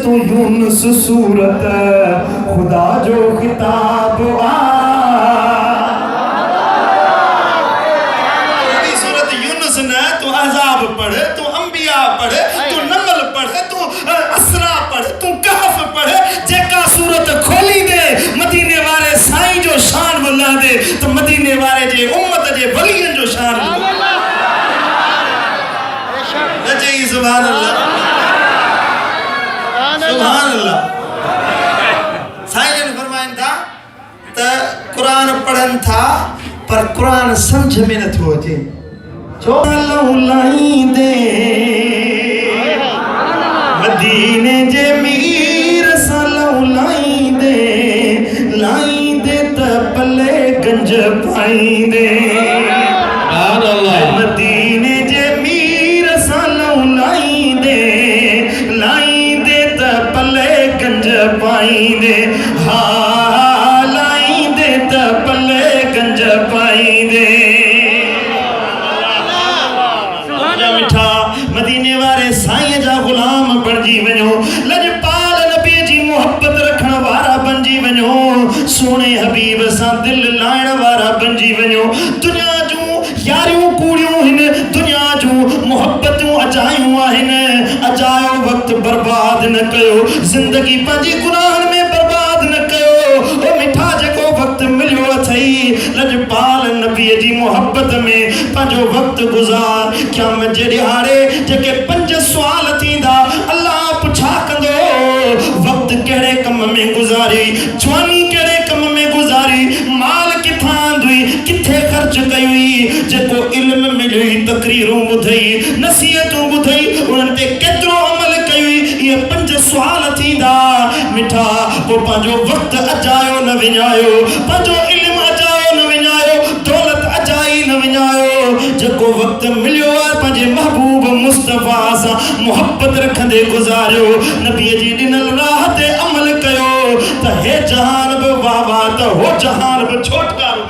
तो यूनुस सूरत खुदा जो खिताब सूरत यूनुस न तू अजाब पढ़, तू अंबिया पढ़, तू नमल पढ़, तू असरा पढ़, तू कहफ पढ़, जेका सूरत खोली दे मदीने वाले साईं जो शान बुला दे तो मदीने वाले जे उम्मत जे वलियन जो शान बुला दे। सुभान अल्लाह, सुभान अल्लाह। साईं जन फरमाइन था त कुरान पढ़न था पर कुरान समझ में न थो अचे। छो लाईंदे मदीने जे मीर सालऊ लाईंदे त पले गंज पाईंदे। मदीने जे मीर सालऊ लाईंदे त पले गंज पाईंदे। हा लाईंदे त पले गंज पाईंदे। मिठा मदीने वाले साईं जा गुलाम बणजी वञो, लजपाल नबी जी मोहब्बत रखण वारा बणजी वञो, सोने हबीब सां दिल लाइण वारा बणजी वञो। दुनिया जूं यारियूं कूड़ियूं हिन, दुनिया जूं मोहब्बतूं अजायूं आहिनि। अजायो वक्त बर्बाद न कयो, जिंदगी पंहिंजी गुनाहनि में बर्बाद न कयो। ओ मिठा जेको वक्त मिलियो अथई लजपाल नबी जी मोहब्बत में पंहिंजो वक्त गुज़ार। क़यामत जे ॾिहाड़े जेके 5 सुवाल थींदा, अल्लाह पुछा कंदो वक्त कहिड़े कम में गुज़ारी, जवानी कहिड़े कम में गुज़ारी, माल किथां आंदुई, किथे ख़र्च कई, जेको इल्म मिलियो तकरीरूं ॿुधई, नसीहतूं ॿुधई, उन्हनि ते केतिरो अमल कई। इहे 5 सुवाल थींदा। मिठा पोइ पंहिंजो वक्त अजायो न विञायो, पंहिंजो इल्म अजायो न विञायो, दौलत अजाई न विञायो। जेको वक्त मिलियो आहे पंहिंजे महबूब मुस्तफ़ा सां मोहब्बत रखंदे गुज़ारियो, नबीअ जी ॾिनल राह ते अमल कयो त हे जहान बि वाह वाह त हो जहान बि छोटकारो।